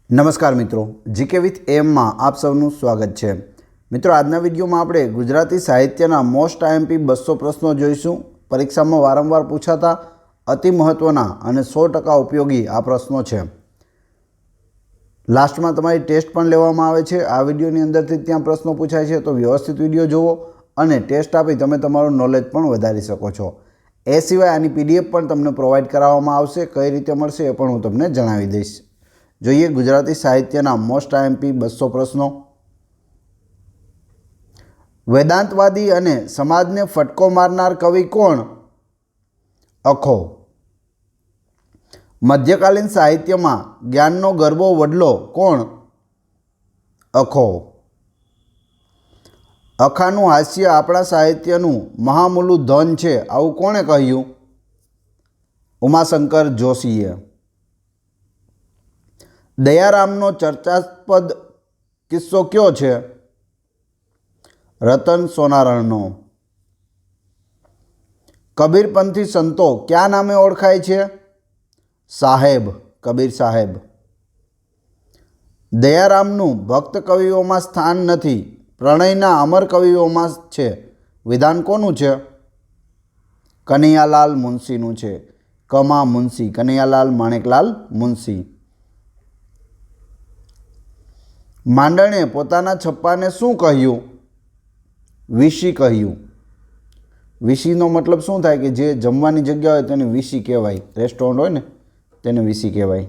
નમસ્કાર મિત્રો, GK with એમમાં આપ સૌનું સ્વાગત છે। મિત્રો, આજના વિડીયોમાં આપણે ગુજરાતી સાહિત્યના મોસ્ટ આઈએમપી 200 પ્રશ્નો જોઈશું। પરીક્ષામાં વારંવાર પૂછાતા અતિ મહત્વના અને 100% ઉપયોગી આ પ્રશ્નો છે। લાસ્ટમાં તમારી ટેસ્ટ પણ લેવામાં આવે છે। આ વિડીયોની અંદરથી ત્યાં પ્રશ્નો પૂછાય છે, તો વ્યવસ્થિત વિડીયો જુઓ અને ટેસ્ટ આપી તમે તમારું નોલેજ પણ વધારી શકો છો। એ સિવાય આની પીડીએફ પણ તમને પ્રોવાઈડ કરાવવામાં આવશે। કઈ રીતે મળશે એ પણ હું તમને જણાવી દઈશ। જોઈએ ગુજરાતી સાહિત્યના મોસ્ટ આઈએમપી 200 પ્રશ્નો। વેદાંતવાદી અને સમાજને ફટકો મારનાર કવિ કોણ? અખો। મધ્યકાલીન સાહિત્યમાં જ્ઞાનનો ગરબો વડલો કોણ? અખો। અખાનું હાસ્ય આપણા સાહિત્યનું મહામૂલું ધન છે, આવું કોણે કહ્યું? ઉમાશંકર જોશીએ। દયારામનો ચર્ચાસ્પદ કિસ્સો કયો છે? રતન સોનારણનો। કબીરપંથી સંતો કયા નામે ઓળખાય છે? સાહેબ, કબીર સાહેબ। દયારામનું ભક્ત કવિઓમાં સ્થાન નથી, પ્રણયના અમર કવિઓમાં છે, વિધાન કોનું છે? કનૈયાલાલ મુનશીનું છે। કમા મુનશી, કનૈયાલાલ માણેકલાલ મુનશી। માંડણે પોતાના છપ્પાને શું કહ્યું? વીશી કહ્યું। વીશીનો મતલબ શું થાય કે જે જમવાની જગ્યા હોય તેને વીશી કહેવાય, રેસ્ટોરન્ટ હોય ને તેને વીશી કહેવાય।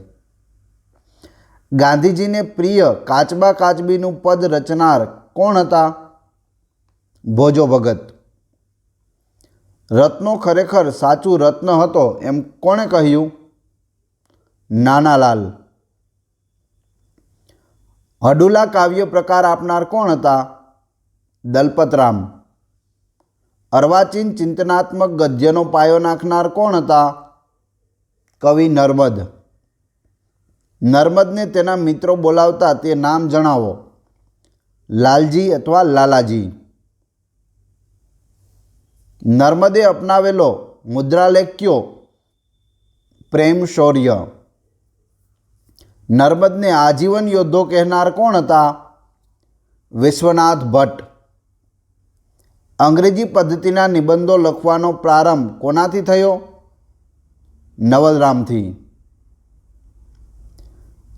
ગાંધીજીને પ્રિય કાચબા કાચબીનું પદ રચનાર કોણ હતા? ભોજો ભગત। રત્નો ખરેખર સાચું રત્ન હતો એમ કોણે કહ્યું? નાનાલાલ। હડુલા કાવ્ય પ્રકાર આપનાર કોણ હતા? દલપતરામ। અર્વાચીન ચિંતનાત્મક ગદ્યનો પાયો નાખનાર કોણ હતા? કવિ નર્મદ। નર્મદને તેના મિત્રો બોલાવતા તે નામ જણાવો। લાલજી અથવા લાલાજી। નર્મદે અપનાવેલો મુદ્રાલેખ કયો? પ્રેમ શૌર્ય। નર્મદને આજીવન યોદ્ધો કહેનાર કોણ હતા? વિશ્વનાથ ભટ્ટ। અંગ્રેજી પદ્ધતિના નિબંધો લખવાનો પ્રારંભ કોનાથી થયો? નવલરામથી।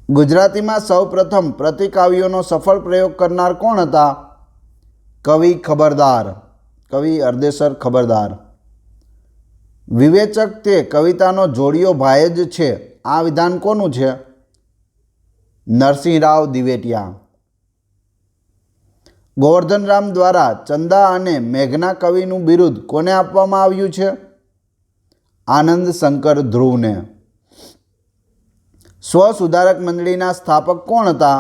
ગુજરાતીમાં સૌપ્રથમ પ્રતિકાવ્યોનો સફળ પ્રયોગ કરનાર કોણ હતા? કવિ ખબરદાર, કવિ અરદેસર ખબરદાર। વિવેચક તે કવિતાનો જોડિયો ભાઈ જ છે, આ વિધાન કોનું છે? નરસિંહરાવ દિવેટિયા। ગોવર્ધનરામ દ્વારા ચંદા અને મેઘના કવિનું બિરુદ કોને આપવામાં આવ્યું છે? આનંદ શંકર ધ્રુવને। સ્વ સુધારક મંડળીના સ્થાપક કોણ હતા?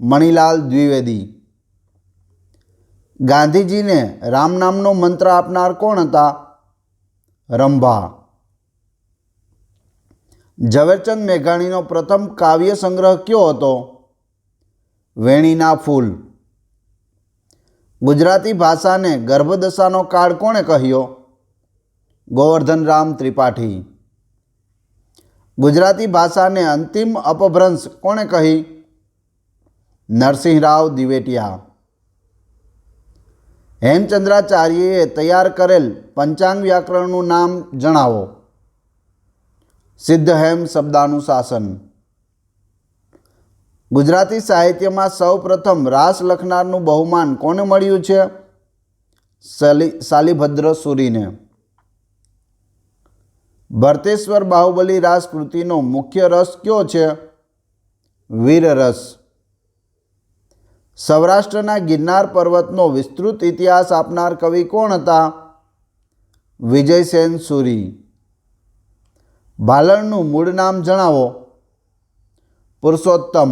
મણિલાલ દ્વિવેદી। ગાંધીજીને રામ નામનો મંત્ર આપનાર કોણ હતા? રંભા। ઝવેરચંદ મેઘાણીનો પ્રથમ કાવ્ય સંગ્રહ કયો હતો? વેણીના ફૂલ। ગુજરાતી ભાષાને ગર્ભદશાનો કાળ કોણે કહ્યો? ગોવર્ધનરામ ત્રિપાઠી। ગુજરાતી ભાષાને અંતિમ અપભ્રંશ કોણે કહી? નરસિંહરાવ દિવેટિયા। હેમચંદ્રાચાર્યએ તૈયાર કરેલ પંચાંગ વ્યાકરણનું નામ જણાવો। સિદ્ધહેમ શબ્દાનુશાસન। ગુજરાતી સાહિત્યમાં સૌ પ્રથમ રાસ લખનારનું બહુમાન કોને મળ્યું છે? શાલિભદ્ર સુરીને। ભરતેશ્વર બાહુબલી રાસ કૃતિનો મુખ્ય રસ કયો છે? વીર રસ। સૌરાષ્ટ્રના ગિરનાર પર્વતનો વિસ્તૃત ઇતિહાસ આપનાર કવિ કોણ હતા? વિજયસેન સુરી। ભાલણનું મૂળ નામ જણાવો। પુરુષોત્તમ।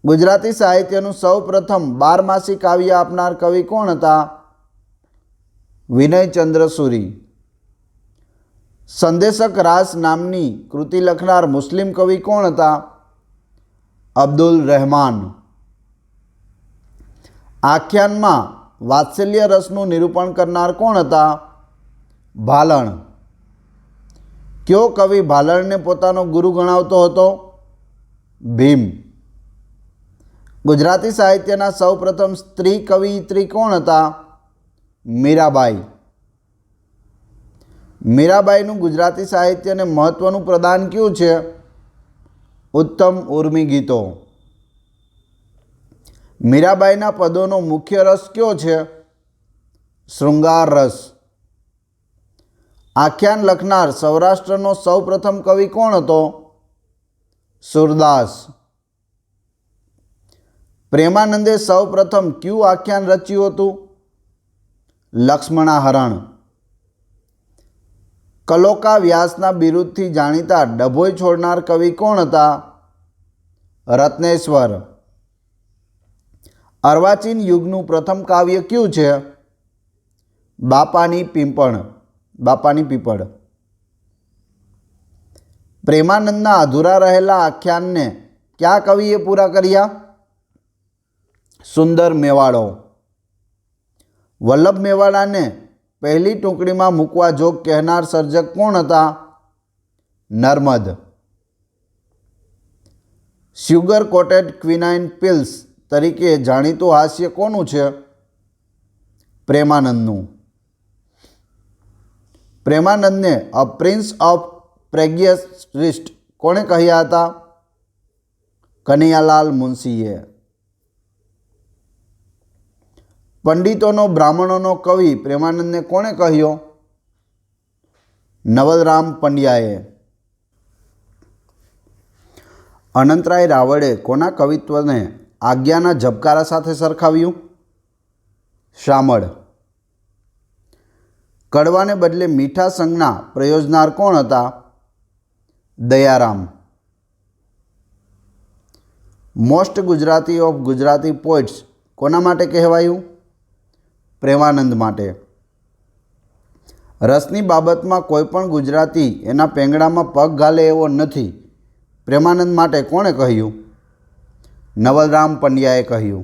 ગુજરાતી સાહિત્યનું સૌ પ્રથમ 12માસી કાવ્ય આપનાર કવિ કોણ હતા? વિનયચંદ્ર સુરી। સંદેશક રાસ નામની કૃતિ લખનાર મુસ્લિમ કવિ કોણ હતા? અબ્દુલ રહેમાન। આખ્યાનમાં વાત્સલ્ય રસનું નિરૂપણ કરનાર કોણ હતા? ભાલણ। क्यों कवि भालणने पोतानो गुरु गणावतो हतो? भीम। गुजराती साहित्यना सौप्रथम स्त्री कवियत्री कोण हता? मीराबाई। मीराबाईનું गुजराती साहित्यने महत्वનું प्रदान क्यों છે? उत्तम उर्मी गीतो। मीराबाईना पदों मुख्य रस क्यों है? श्रृंगार रस। आख्यान लखनार सौराष्ट्रनो सौप्रथम कवि कोण हतो? सूरदास। प्रेमानंदे सौप्रथम क्यू आख्यान रच्यु हतुं? लक्ष्मणाहरण। कलोका व्यासना बिरुदथी जाणीता डभोई छोड़नार कवि कोण हता? रत्नेश्वर। अर्वाचीन युगનું प्रथम काव्य क्यू है? बापानी पीपड़। प्रेमानंदना अधूरा रहेला आख्यान ने क्या कविए पूरा कर्या? सुंदर मेवाड़ो। वल्लभ मेवाड़ा ने पहली टुकड़ी में मूकवा जोग कहनार सर्जक कोण हता? Narmad. Sugar coated quinine pills तरीके जाणीतुं हास्य कोनु छे? प्रेमानंदनुं। प्रेमानंद ने अ प्रिंस ऑफ प्रेग्यस्ट्रिस्ट कोणे कह्या हता? कन्हैयालाल मुंशीए। पंडितोनो ब्राह्मणोनो कवि प्रेमानंद ने कोणे कह्यो? नवलराम पंड्याए। अनंतराय रावळे कोना कवित्वने आज्ञाना झबकारा साथे सरखाव्युं? शामळ। कड़वाने बदले मीठा संज्ञा प्रयोजनार कोण हता? Dayaram. Most Gujarati of Gujarati poets कोना माटे कहेवायुं? प्रेमानंद माटे। रसनी बाबतमां कोईपण गुजराती एना पेंगड़ामां पग घाले एवो नथी प्रेमानंद माटे कोणे कह्युं? नवलराम पंड्याए कह्युं।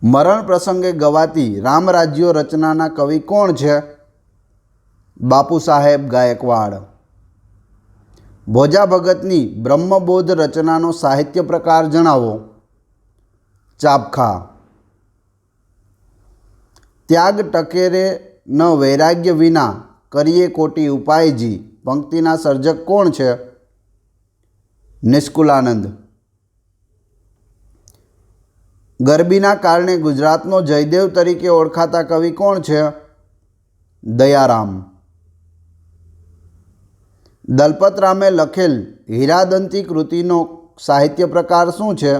मरण प्रसंगे गवाती रामराज्यो रचनाना कवि कोण छे? बापू साहेब गायकवाड़। भोजा भगतनी ब्रह्मबोध रचनानो साहित्य प्रकार जणावो? चापखा। त्याग टकेरे न वैराग्य विना करिए कोटी उपायजी पंक्तिना सर्जक कोण छे? निष्कुलानंद। गरबीना कारणे गुजरातनो जयदेव तरीके ओळखाता कवि कोण छे? दयाराम। दलपतरामे लखेल हीरादंती कृतिनो साहित्य प्रकार शुं छे?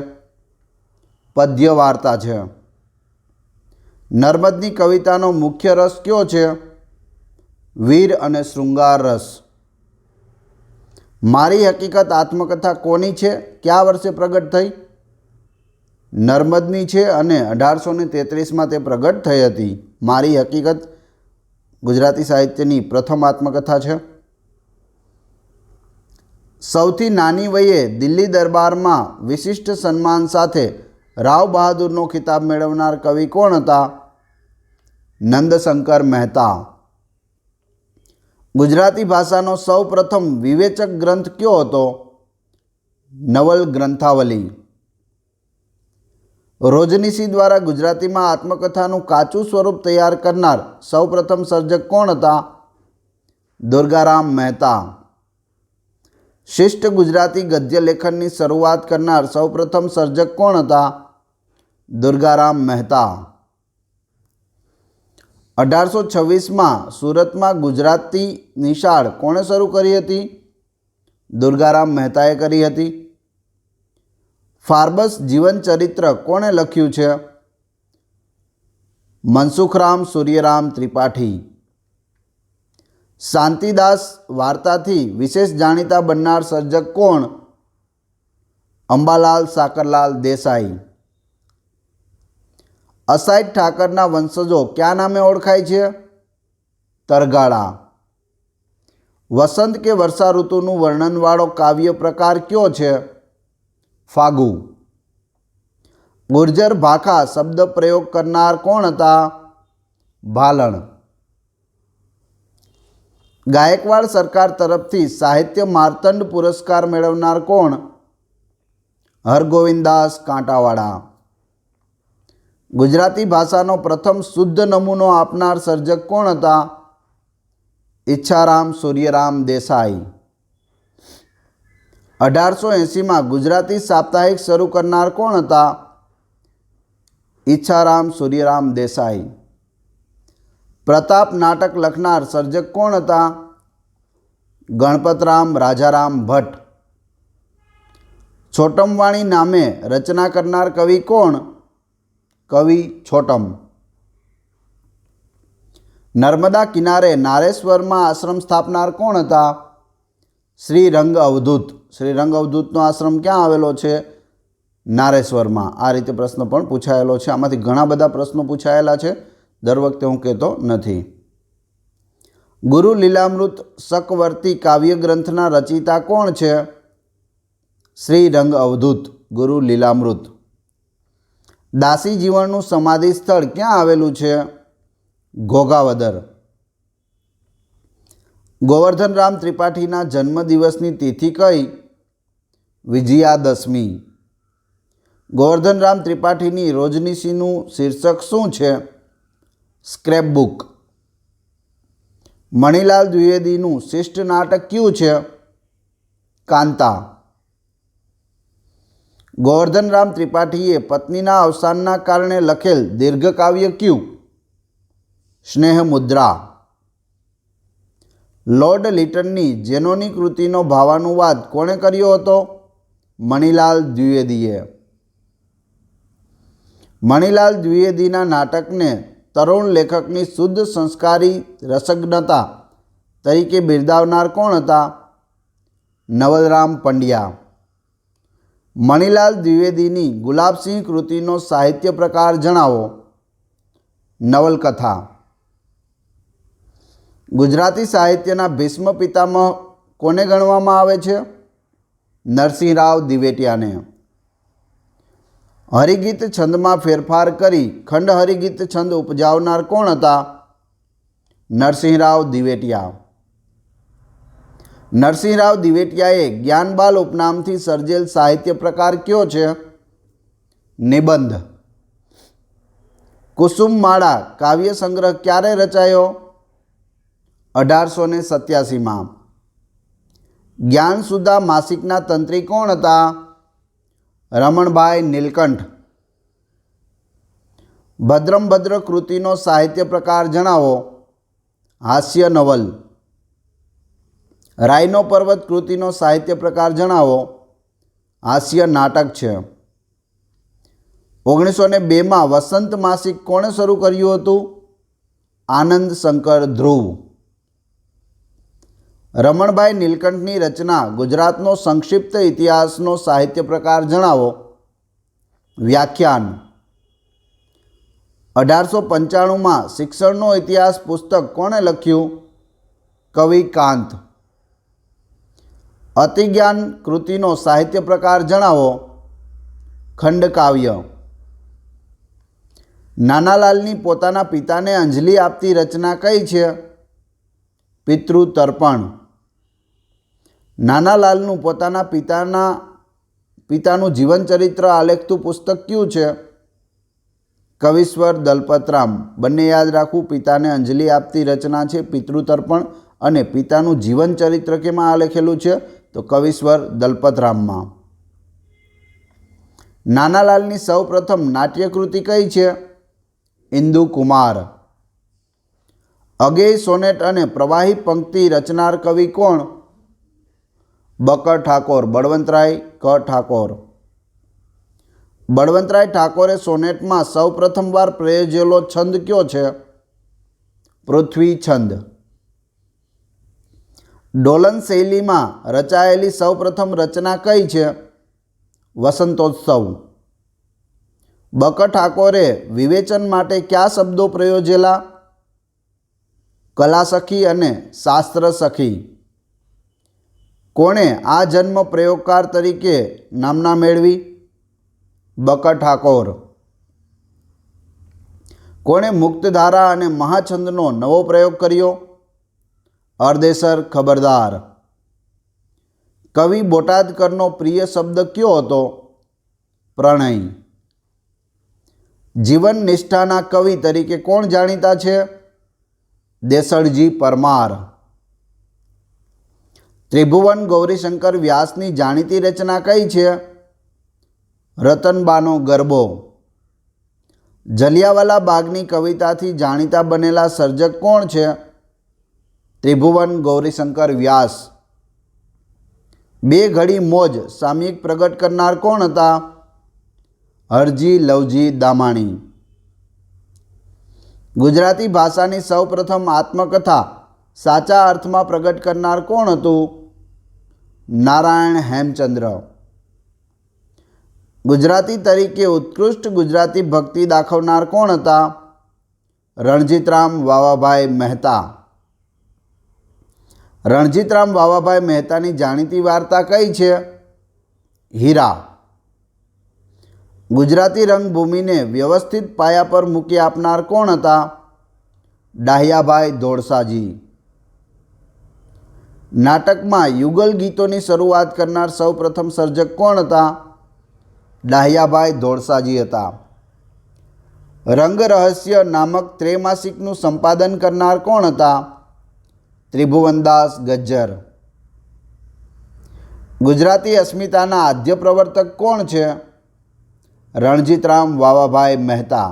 पद्य वार्ता छे। नर्मदनी कवितानो मुख्य रस क्यो छे? वीर अने श्रृंगार रस। मारी हकीकत आत्मकथा कोनी छे? क्या वर्षे प्रगट थई? नर्मदनी छे अने 1833 में ते प्रगट थई हती। मारी हकीकत गुजराती साहित्यनी प्रथम आत्मकथा छे। सौथी नानी वये दिल्ली दरबार में विशिष्ट सन्मान साथे राव बहादुरनो खिताब मेळवनार कवि कोण हता? नंदशंकर मेहता। गुजराती भाषानो सौ प्रथम विवेचक ग्रंथ क्यो हतो? नवल ग्रंथावली। रोजनीसी द्वारा गुजराती में आत्मकथानुं काचुं स्वरूप तैयार करनार सौ प्रथम सर्जक कोण हता? दुर्गाराम मेहता। शिष्ट गुजराती गद्य लेखननी शरूआत करनार सौ प्रथम सर्जक कोण हता? दुर्गाराम मेहता। 1826 में सूरत में गुजराती निशाळ कोणे शरू करी हती? दुर्गाराम मेहताए करी हती। फारबस जीवन चरित्र कोणे लख्युं छे? मनसुखराम सूर्यराम त्रिपाठी। शांतिदास वार्ताथी विशेष जाणीता बननार सर्जक कोण? अंबालाल साकरलाल देसाई। असाइड ठाकरना वंशजों क्या नामे ओळखाय छे? तरगाळा। वसंत के वर्षा ऋतुनुं वर्णनवाळो काव्य प्रकार क्यो छे? फागु। गुर्जर भाखा शब्द प्रयोग करनार कोण हता? भालण। ગાયકવાડ સરકાર તરફથી સાહિત્ય માર્તંડ પુરસ્કાર મેળવનાર કોણ? હરગોવિંદાસ કાંટાવાળા. ગુજરાતી ભાષાનો પ્રથમ શુદ્ધ નમૂનો આપનાર સર્જક કોણ હતા? ઈચ્છારામ સૂર્યરામ દેસાઈ. 1880માં ગુજરાતી સાપ્તાહિક શરૂ કરનાર કોણ હતા? ઈચ્છારામ સૂર્યરામ દેસાઈ. પ્રતાપ નાટક લખનાર સર્જક કોણ હતા? ગણપતરામ રાજારામ ભટ્ટ. છોટમવાણી નામે રચના કરનાર કવિ કોણ? કવિ છોટમ. નર્મદા કિનારે નારેશ્વરમાં આશ્રમ સ્થાપનાર કોણ હતા? શ્રી રંગ અવધૂત. શ્રી રંગ અવધૂતનો આશ્રમ ક્યાં આવેલો છે? નારેશ્વરમાં. આ રીતે પ્રશ્ન પણ પૂછાયેલો છે. આમાંથી ઘણા બધા પ્રશ્નો પૂછાયેલા છે, દર વખતે હું કહેતો નથી. ગુરુ લીલામૃત શકવર્તી કાવ્ય ગ્રંથના રચયિતા કોણ છે? શ્રી રંગ અવધૂત. ગુરુ લીલામૃત. દાસી જીવનનું સમાધિ સ્થળ ક્યાં આવેલું છે? ઘોઘાવદર. ગોવર્ધનરામ ત્રિપાઠીના જન્મદિવસની તિથિ કઈ? વિજયાદશમી. ગોવર્ધનરામ ત્રિપાઠીની રોજનીશીનું શીર્ષક શું છે? સ્ક્રેપબુક. મણિલાલ દ્વિવેદીનું શિષ્ટ નાટક કયું છે? કાંતા. ગોવર્ધનરામ ત્રિપાઠીએ પત્નીના અવસાનના કારણે લખેલ દીર્ઘકાવ્ય કયું? સ્નેહમુદ્રા. લોર્ડ લીટનની જેનોની કૃતિનો ભાવાનુવાદ કોણે કર્યો હતો? મણિલાલ દ્વિવેદીએ. મણિલાલ દ્વિવેદીના નાટકને તરુણ લેખકની શુદ્ધ સંસ્કારી રસજ્ઞતા તરીકે બિરદાવનાર કોણ હતા? નવલરામ પંડ્યા. મણિલાલ દ્વિવેદીની ગુલાબસિંહ કૃતિનો સાહિત્ય પ્રકાર જણાવો. નવલકથા. ગુજરાતી સાહિત્યના ભીષ્મ પિતામહ કોને ગણવામાં આવે છે? નરસિંહરાવ દિવેટિયાને. હરિગીત છંદમાં ફેરફાર કરી ખંડ હરિગીત છંદ ઉપજાવનાર કોણ હતા? નરસિંહરાવ દિવેટિયા. નરસિંહરાવ દિવેટિયાએ જ્ઞાનબાલ ઉપનામથી સર્જેલ સાહિત્ય પ્રકાર કયો છે? નિબંધ. કુસુમમાળા કાવ્ય સંગ્રહ ક્યારે રચાયો? 1887માં. જ્ઞાનસુધા માસિકના તંત્રી કોણ હતા? રમણભાઈ નીલકંઠ. ભદ્રંભદ્ર કૃતિનો સાહિત્ય પ્રકાર જણાવો. હાસ્ય નવલ. રાયનો પર્વત કૃતિનો સાહિત્ય પ્રકાર જણાવો. હાસ્ય નાટક છે. 1902માં વસંત માસિક કોણે શરૂ કર્યું હતું? આનંદ શંકર ધ્રુવ. રમણભાઈ નીલકંઠની રચના ગુજરાતનો સંક્ષિપ્ત ઇતિહાસનો સાહિત્ય પ્રકાર જણાવો. વ્યાખ્યાન. 1895માં શિક્ષણનો ઇતિહાસ પુસ્તક કોણે લખ્યું? કવિ કાંત. અતિજ્ઞાન કૃતિનો સાહિત્ય પ્રકાર જણાવો. ખંડકાવ્ય. નાનાલાલની પોતાના પિતાને અંજલિ આપતી રચના કઈ છે? પિતૃતર્પણ. નાનાલાલનું પોતાના પિતાનું જીવનચરિત્ર આલેખતું પુસ્તક કયું છે? કવિશ્વર દલપતરામ. બંને યાદ રાખવું. પિતાને અંજલિ આપતી રચના છે પિતૃતર્પણ, અને પિતાનું જીવનચરિત્ર કેમાં આલેખેલું છે? તો કવિશ્વર દલપતરામમાં. નાનાલાલની સૌ પ્રથમ નાટ્યકૃતિ કઈ છે? ઇન્દુ કુમાર. અગેય સોનેટ અને પ્રવાહી પંક્તિ રચનાર કવિ કોણ? બકર ઠાકોર. બળવંતરાય ક ઠાકોર. બળવંતરાય ઠાકોરે સોનેટમાં સૌ પ્રથમવાર પ્રયોજેલો છંદ કયો છે? પૃથ્વી છંદ. ડોલન શૈલીમાં રચાયેલી સૌ પ્રથમ રચના કઈ છે? વસંતોત્સવ. બકર ઠાકોરે વિવેચન માટે કયા શબ્દો પ્રયોજેલા? કલાસખી અને શાસ્ત્ર સખી. કોણે આ જન્મ પ્રયોગકાર તરીકે નામના મેળવી? બકર ઠાકોર. કોણે મુક્તધારા અને મહાછંદનો નવો પ્રયોગ કર્યો? અરદેસર ખબરદાર. કવિ બોટાદકરનો પ્રિય શબ્દ કયો હતો? પ્રણય. જીવન નિષ્ઠાના કવિ તરીકે કોણ જાણીતા છે? દેસળજી પરમાર. ત્રિભુવન ગૌરીશંકર વ્યાસની જાણીતી રચના કઈ છે? રતનબાનો ગરબો. જલિયાવાલા બાગની કવિતાથી જાણીતા બનેલા સર્જક કોણ છે? ત્રિભુવન ગૌરીશંકર વ્યાસ. બે ઘડી મોજ સામયિક પ્રગટ કરનાર કોણ હતા? હરજી લવજી દામાણી. ગુજરાતી ભાષાની સૌપ્રથમ આત્મકથા સાચા અર્થમાં પ્રગટ કરનાર કોણ હતું? નારાયણ હેમચંદ્ર. ગુજરાતી તરીકે ઉત્કૃષ્ટ ગુજરાતી ભક્તિ દાખવનાર કોણ હતા? રણજીતરામ વાવાભાઈ મહેતા. રણજીતરામ વાવાભાઈ મહેતાની જાણીતી વાર્તા કઈ છે? હીરા. ગુજરાતી રંગભૂમિને વ્યવસ્થિત પાયા પર મૂકી આપનાર કોણ હતા? ડાહ્યાભાઈ ધોળસાજી. નાટકમાં યુગલ ગીતોની શરૂઆત કરનાર સૌપ્રથમ સર્જક કોણ હતા? ડાહ્યાભાઈ ધોળસાજી હતા. રંગ રહસ્ય નામક ત્રૈમાસિકનું સંપાદન કરનાર કોણ હતા? ત્રિભુવનદાસ ગજ્જર. ગુજરાતી અસ્મિતાના આદ્ય પ્રવર્તક કોણ છે? રણજીતરામ વાવાભાઈ મહેતા.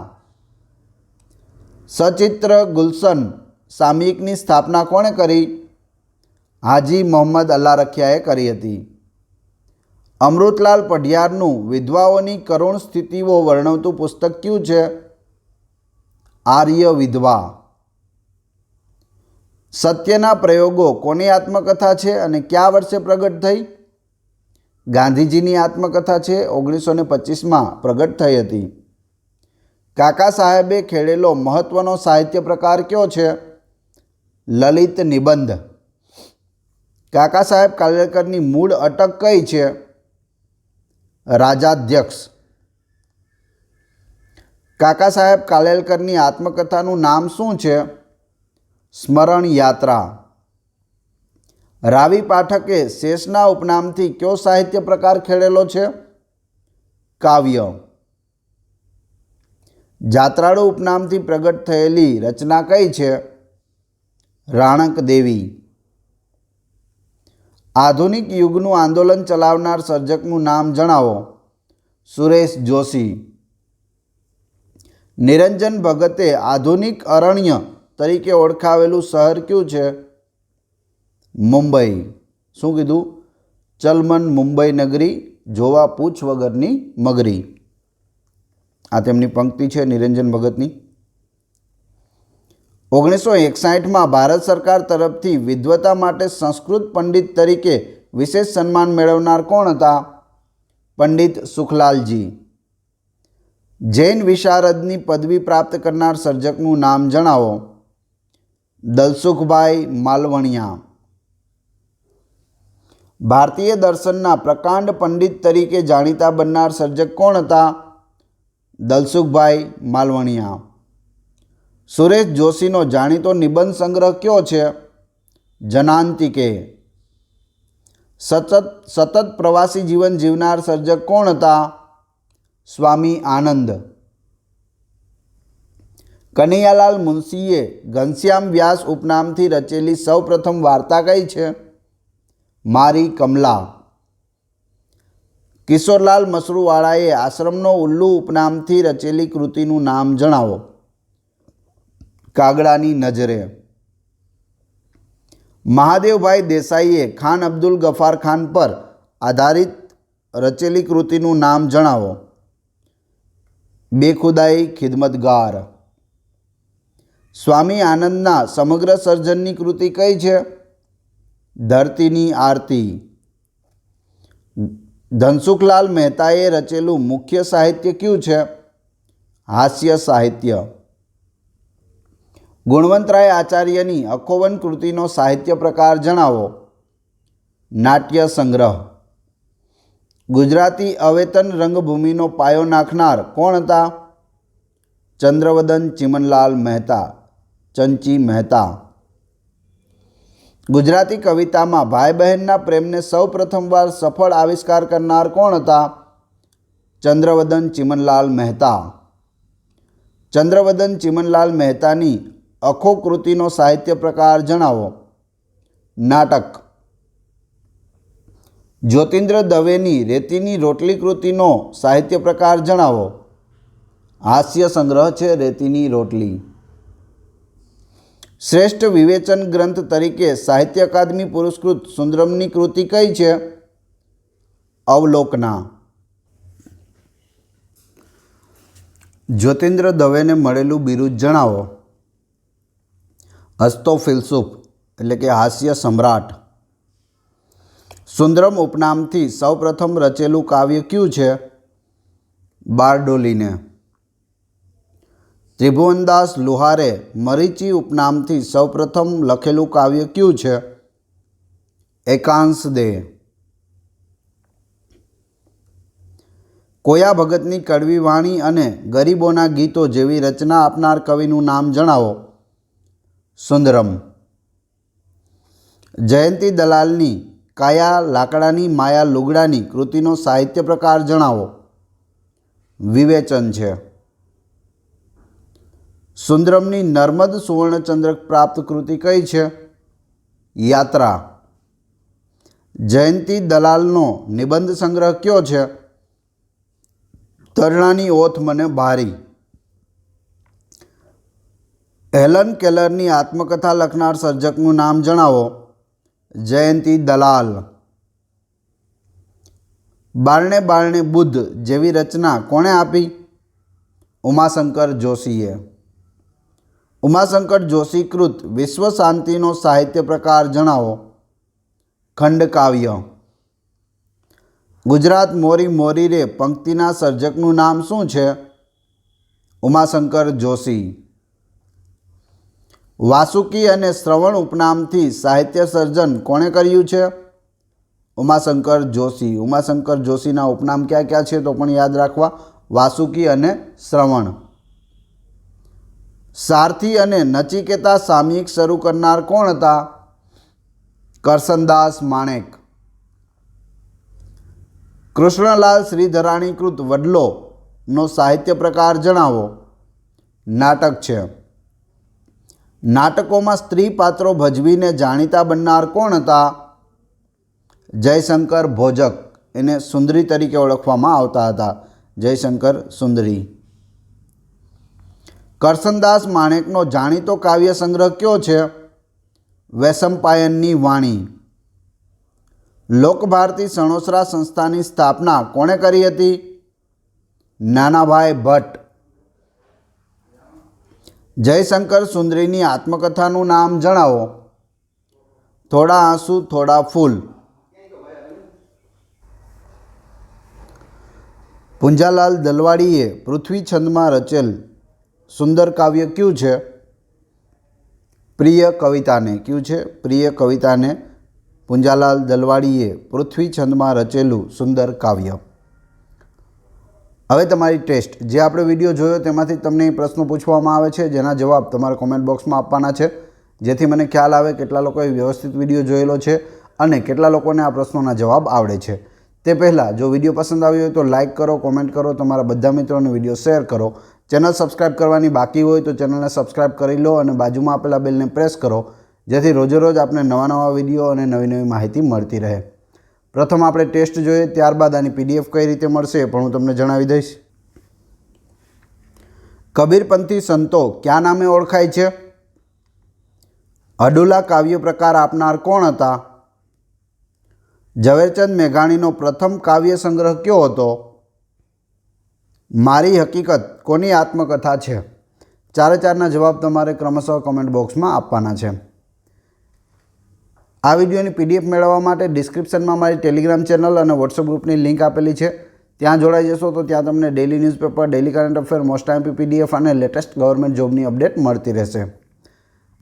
સચિત્ર ગુલશન સામયિકની સ્થાપના કોણે કરી? હાજી મોહમ્મદ અલ્લા રખિયાએ કરી હતી. અમૃતલાલ પઢિયારનું વિધવાઓની કરુણ સ્થિતિઓ વર્ણવતું પુસ્તક કયું છે? આર્ય વિધવા. સત્યના પ્રયોગો કોની આત્મકથા છે અને કયા વર્ષે પ્રગટ થઈ? ગાંધીજીની આત્મકથા છે. 1925માં પ્રગટ થઈ હતી. કાકા સાહેબે ખેડેલો મહત્વનો સાહિત્ય પ્રકાર કયો છે? લલિત નિબંધ. કાકા સાહેબ કાલેલકરની મૂળ અટક કઈ છે? રાજાધ્યક્ષ. કાકા સાહેબ કાલેલકરની આત્મકથાનું નામ શું છે? સ્મરણ યાત્રા. રાવી પાઠકે શેષના ઉપનામથી કયો સાહિત્ય પ્રકાર ખેડેલો છે? કાવ્ય. જાત્રાળુ ઉપનામથી પ્રગટ થયેલી રચના કઈ છે? રાણક દેવી. આધુનિક યુગનું આંદોલન ચલાવનાર સર્જકનું નામ જણાવો. સુરેશ જોશી. નિરંજન ભગતે આધુનિક અરણ્ય તરીકે ઓળખાવેલું શહેર કયું છે? મુંબઈ. શું કીધું? ચલમન મુંબઈ નગરી, જોવા પૂછ વગરની મગરી. આ તેમની પંક્તિ છે નિરંજન ભગતની. 1961માં ભારત સરકાર તરફથી વિદ્વતા માટે સંસ્કૃત પંડિત તરીકે વિશેષ સન્માન મેળવનાર કોણ હતા? પંડિત સુખલાલજી. જૈન વિશારદની પદવી પ્રાપ્ત કરનાર સર્જકનું નામ જણાવો. દલસુખભાઈ માલવણિયા. ભારતીય દર્શનના પ્રકાંડ પંડિત તરીકે જાણીતા બનનાર સર્જક કોણ હતા? દલસુખભાઈ માલવણિયા. સુરેશ જોશીનો જાણીતો નિબંધ સંગ્રહ કયો છે? જનાંતિકે. સતત પ્રવાસી જીવન જીવનાર સર્જક કોણ હતા? સ્વામી આનંદ. કનૈયાલાલ મુનશીએ ઘનશ્યામ વ્યાસ ઉપનામથી રચેલી સૌપ્રથમ વાર્તા કઈ છે? મારી કમલા. કિશોરલાલ મસરૂવાળાએ આશ્રમનો ઉલ્લુ ઉપનામથી રચેલી કૃતિનું નામ જણાવો. કાગડાની નજરે. મહાદેવભાઈ દેસાઈએ ખાન અબ્દુલ ગફાર ખાન પર આધારિત રચેલી કૃતિનું નામ જણાવો. બેખુદાઈ ખિદમતગાર. સ્વામી આનંદના સમગ્ર સર્જનની કૃતિ કઈ છે? ધરતીની આરતી. ધનસુખલાલ મહેતાએ રચેલું મુખ્ય સાહિત્ય કયું છે? હાસ્ય સાહિત્ય. ગુણવંતરાય આચાર્યની અખોવન કૃતિનો સાહિત્ય પ્રકાર જણાવો. નાટ્ય સંગ્રહ. ગુજરાતી અવેતન રંગભૂમિનો પાયો નાખનાર કોણ હતા? ચંદ્રવદન ચિમનલાલ મહેતા, ચંચી મહેતા. ગુજરાતી કવિતામાં ભાઈ બહેનના પ્રેમને સૌ પ્રથમવાર સફળ આવિષ્કાર કરનાર કોણ હતા? ચંદ્રવદન ચિમનલાલ મહેતા. ચંદ્રવદન ચિમનલાલ મહેતાની અખો કૃતિનો સાહિત્ય પ્રકાર જણાવો. નાટક. જ્યોતિન્દ્ર દવેની રેતીની રોટલી કૃતિનો સાહિત્ય પ્રકાર જણાવો. હાસ્ય સંગ્રહ છે રેતીની રોટલી. શ્રેષ્ઠ વિવેચન ગ્રંથ તરીકે સાહિત્ય અકાદમી પુરસ્કૃત સુંદરમની કૃતિ કઈ છે? અવલોકના. જ્યોતિન્દ્ર દવેને મળેલું બિરુદ જણાવો. હસતો ફિલસૂફ એટલે કે હાસ્ય સમ્રાટ. સુંદરમ ઉપનામથી સૌપ્રથમ રચેલું કાવ્ય કયું છે? બારડોલીને. ત્રિભુવનદાસ લુહારે મરીચી ઉપનામથી સૌપ્રથમ લખેલું કાવ્ય કયું છે? એકાંશ દે. કોયા ભગતની કડવી વાણી અને ગરીબોના ગીતો જેવી રચના આપનાર કવિનું નામ જણાવો. સુંદરમ. જયંતી દલાલની કાયા લાકડાની માયા લુગડાની કૃતિનો સાહિત્ય પ્રકાર જણાવો. વિવેચન છે. સુંદરમની નર્મદ સુવર્ણચંદ્રક પ્રાપ્ત કૃતિ કઈ છે? યાત્રા. જયંતી દલાલનો નિબંધ સંગ્રહ કયો છે? તરણાની ઓથ મને ભારી. હેલન કેલરની આત્મકથા લખનાર સર્જકનું નામ જણાવો. જયંતી દલાલ. બારણે બારણે બુદ્ધ જેવી રચના કોણે આપી? ઉમાશંકર જોશીએ. ઉમાશંકર જોશી કૃત વિશ્વ શાંતિનો સાહિત્ય પ્રકાર જણાવો. ખંડકાવ્ય. ગુજરાત મોરી મોરી રે પંક્તિના સર્જકનું નામ શું છે? ઉમાશંકર જોશી. વાસુકી અને શ્રવણ ઉપનામથી સાહિત્ય સર્જન કોણે કર્યું છે? ઉમાશંકર જોશી. ઉમાશંકર જોશીના ઉપનામ ક્યાં ક્યાં છે તો પણ યાદ રાખવા. વાસુકી અને શ્રવણ. સારથી અને નચિકેતા સામયિક શરૂ કરનાર કોણ હતા? કરસનદાસ માણેક. કૃષ્ણલાલ શ્રીધરાણી કૃત વડલો નો સાહિત્ય પ્રકાર જણાવો. નાટક છે. નાટકોમાં સ્ત્રી પાત્રો ભજવીને જાણીતા બનનાર કોણ હતા? જયશંકર ભોજક. એને સુંદરી તરીકે ઓળખવામાં આવતા હતા. જયશંકર સુંદરી. કરસનદાસ માણેકનો જાણીતો કાવ્ય સંગ્રહ કયો છે? વૈશંપાયનની વાણી. લોકભારતી સણોસરા સંસ્થાની સ્થાપના કોણે કરી હતી? નાનાભાઈ ભટ્ટ. જયશંકર સુંદરીની આત્મકથાનું નામ જણાવો. થોડા આંસુ થોડા ફૂલ. પુંજાલાલ દલવાડીએ પૃથ્વી છંદમાં રચેલ સુંદર કાવ્ય કયું છે? પ્રિય કવિતાને. કયું છે? પ્રિય કવિતાને પુંજાલાલ દલવાડીએ પૃથ્વી છંદમાં રચેલું સુંદર કાવ્ય. હવે તમારી ટેસ્ટ. જે આપણે વિડીયો જોયો તેમાંથી તમને પ્રશ્નો પૂછવામાં આવે છે, જેના જવાબ તમારે કોમેન્ટ બોક્સમાં આપવાના છે, જેથી મને ખ્યાલ આવે કેટલા લોકોએ વ્યવસ્થિત વિડીયો જોયેલો છે અને કેટલા લોકોને આ પ્રશ્નોના જવાબ આવડે છે. તે પહેલાં જો વિડીયો પસંદ આવ્યો હોય તો લાઇક કરો, કોમેન્ટ કરો, તમારા બધા મિત્રોને વિડીયો શેર કરો. ચેનલ સબસ્ક્રાઈબ કરવાની બાકી હોય તો ચેનલને સબસ્ક્રાઈબ કરી લો અને બાજુમાં આપેલા બેલને પ્રેસ કરો, જેથી રોજે રોજ આપણે નવા નવા વિડીયો અને નવી નવી માહિતી મળતી રહે. પ્રથમ આપણે ટેસ્ટ જોઈએ, ત્યારબાદ આની પીડીએફ કઈ રીતે મળશે એ પણ હું તમને જણાવી દઈશ. કબીરપંથી સંતો કયા નામે ઓળખાય છે? અડુલા કાવ્ય પ્રકાર આપનાર કોણ હતા? ઝવેરચંદ મેઘાણીનો પ્રથમ કાવ્ય સંગ્રહ કયો હતો? મારી હકીકત કોની આત્મકથા છે? ચારે ચારના જવાબ તમારે ક્રમશઃ કમેન્ટ બોક્સમાં આપવાના છે. આ વિડીયોની પીડીએફ મેળવવા માટે ડિસ્ક્રિપ્શનમાં મારી ટેલિગ્રામ ચેનલ અને વોટ્સઅપ ગ્રુપની લિંક આપેલી છે. ત્યાં જોડાઈ જશો તો ત્યાં તમને daily newspaper, daily current affair, most IMP PDF અને લેટેસ્ટ ગવર્મેન્ટ જોબની અપડેટ મળતી રહેશે.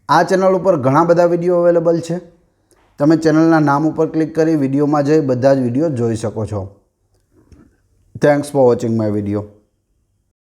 આ ચેનલ ઉપર ઘણા બધા વિડીયો અવેલેબલ છે. તમે ચેનલના નામ ઉપર ક્લિક કરી વિડીયોમાં જઈ બધા જ વિડીયો જોઈ શકો છો. Thanks for watching my video.